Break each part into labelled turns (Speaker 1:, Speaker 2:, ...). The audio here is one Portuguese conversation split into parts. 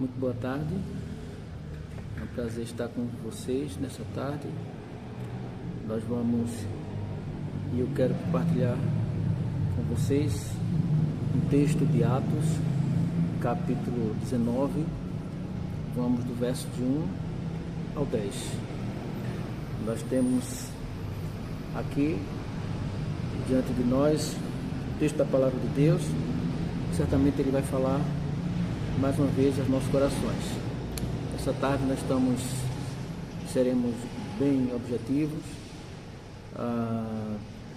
Speaker 1: Muito boa tarde, é um prazer estar com vocês nessa tarde. Eu quero compartilhar com vocês um texto de Atos, capítulo 19, vamos do verso de 1 ao 10. Nós temos aqui, diante de nós, o texto da Palavra de Deus. Certamente ele vai falar mais uma vez aos nossos corações. Essa tarde nós seremos bem objetivos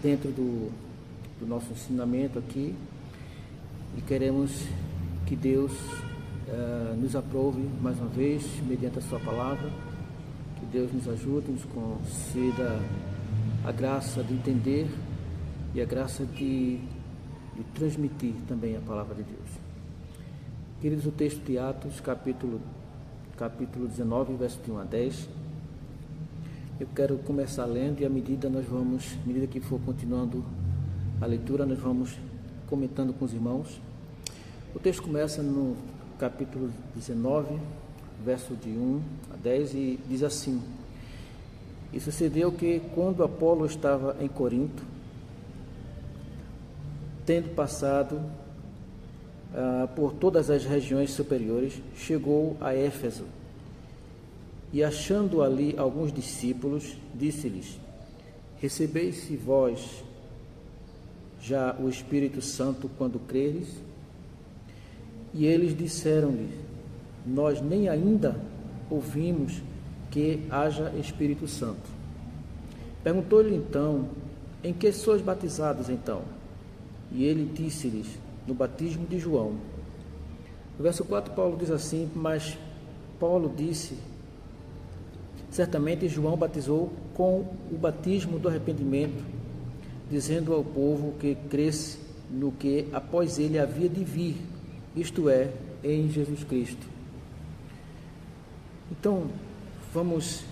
Speaker 1: dentro do nosso ensinamento aqui, e queremos que Deus nos aprove mais uma vez mediante a sua palavra, que Deus nos ajude, nos conceda a graça de entender e a graça de transmitir também a palavra de Deus. Queridos, o texto de Atos, capítulo 19, verso de 1 a 10. Eu quero começar lendo e à medida que for continuando a leitura, nós vamos comentando com os irmãos. O texto começa no capítulo 19, verso de 1 a 10, e diz assim: E sucedeu que, quando Apolo estava em Corinto, tendo passado por todas as regiões superiores, chegou a Éfeso, e achando ali alguns discípulos, disse-lhes: Recebeis vós já o Espírito Santo quando creres? E eles disseram-lhe: Nós nem ainda ouvimos que haja Espírito Santo. Perguntou-lhe então: Em que sois batizados então? E ele disse-lhes: No batismo de João. No verso 4, Paulo diz assim: Mas Paulo disse: Certamente João batizou com o batismo do arrependimento, dizendo ao povo que cresce no que após ele havia de vir, isto é, em Jesus Cristo. Então, vamos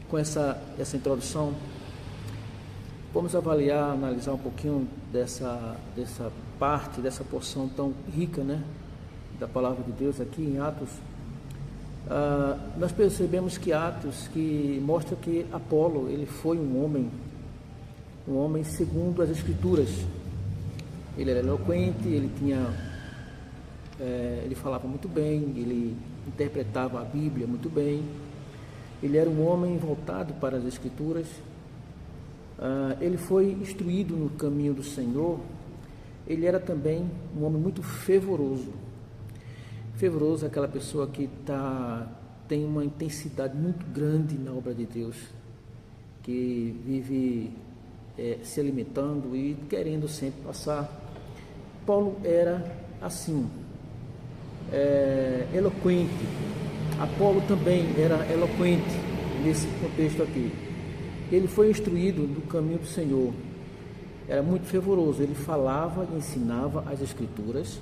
Speaker 1: com essa introdução, vamos avaliar, analisar um pouquinho dessa parte, dessa porção tão rica, da palavra de Deus aqui em Atos. Nós percebemos que Atos mostra que Apolo, ele foi um homem segundo as Escrituras. Ele era eloquente, ele falava muito bem, ele interpretava a Bíblia muito bem. Ele era um homem voltado para as Escrituras. Ele foi instruído no caminho do Senhor. Ele era também um homem muito fervoroso. Fervoroso é aquela pessoa que tem uma intensidade muito grande na obra de Deus, que vive se alimentando e querendo sempre passar. Paulo era assim, eloquente. Apolo também era eloquente nesse contexto aqui. Ele foi instruído no caminho do Senhor, era muito fervoroso. Ele falava e ensinava as Escrituras,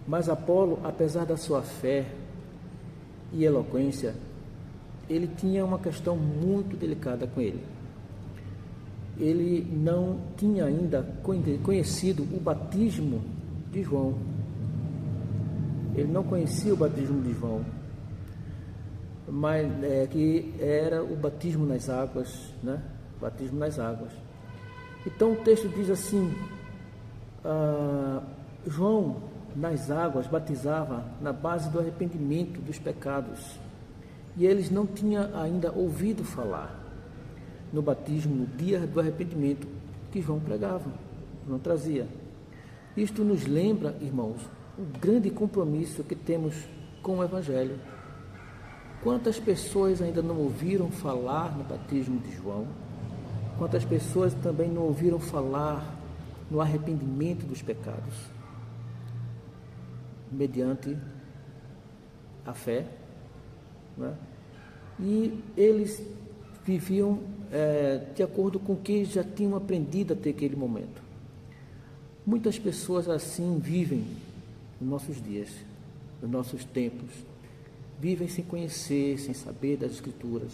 Speaker 1: mas Apolo, apesar da sua fé e eloquência, ele tinha uma questão muito delicada com ele. Ele não tinha ainda conhecido o batismo de João. Ele não conhecia o batismo de João, mas que era o batismo nas águas, Batismo nas águas. Então o texto diz assim: João nas águas batizava na base do arrependimento dos pecados, e eles não tinham ainda ouvido falar no batismo, no dia do arrependimento que João pregava, João trazia. Isto nos lembra, irmãos, o grande compromisso que temos com o Evangelho. Quantas pessoas ainda não ouviram falar no batismo de João? Quantas pessoas também não ouviram falar no arrependimento dos pecados, mediante a fé, E eles viviam de acordo com o que já tinham aprendido até aquele momento. Muitas pessoas assim vivem nos nossos dias, nos nossos tempos, vivem sem conhecer, sem saber das Escrituras,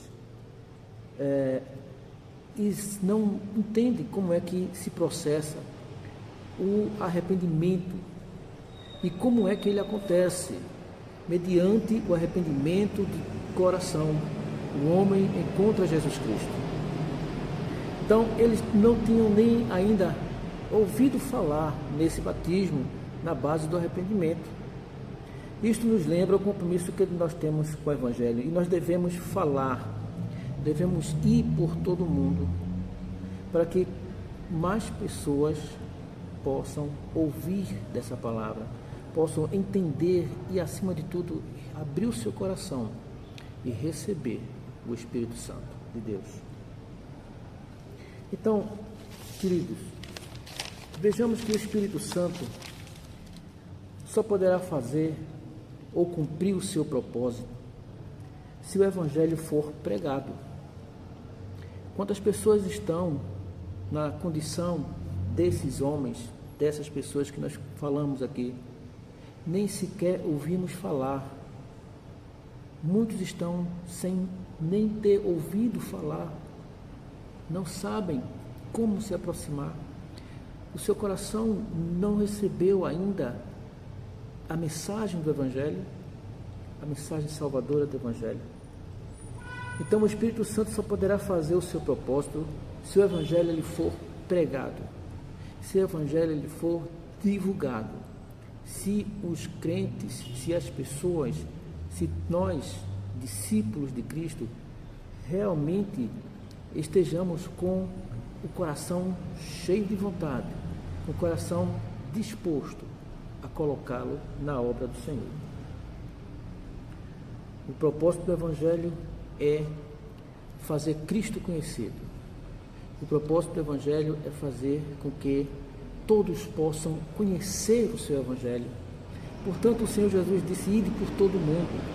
Speaker 1: e não entendem como é que se processa o arrependimento E como é que ele acontece? Mediante o arrependimento do coração. O homem encontra Jesus Cristo. Então, eles não tinham nem ainda ouvido falar nesse batismo na base do arrependimento. Isto nos lembra o compromisso que nós temos com o Evangelho. E nós devemos falar, devemos ir por todo o mundo, para que mais pessoas possam ouvir dessa palavra, possam entender e, acima de tudo, abrir o seu coração e receber o Espírito Santo de Deus. Então, queridos, vejamos que o Espírito Santo só poderá fazer ou cumprir o seu propósito se o Evangelho for pregado. Quantas pessoas estão na condição desses homens, dessas pessoas que nós falamos aqui, nem sequer ouvimos falar. Muitos estão sem nem ter ouvido falar, não sabem como se aproximar. O seu coração não recebeu ainda a mensagem do Evangelho, a mensagem salvadora do Evangelho. Então o Espírito Santo só poderá fazer o seu propósito se o Evangelho ele for pregado, se o Evangelho ele for divulgado, se os crentes, se as pessoas, se nós, discípulos de Cristo, realmente estejamos com o coração cheio de vontade, o coração disposto a colocá-lo na obra do Senhor. O propósito do Evangelho é fazer Cristo conhecido. O propósito do Evangelho é fazer com que todos possam conhecer o seu Evangelho. Portanto, o Senhor Jesus disse: ide por todo o mundo.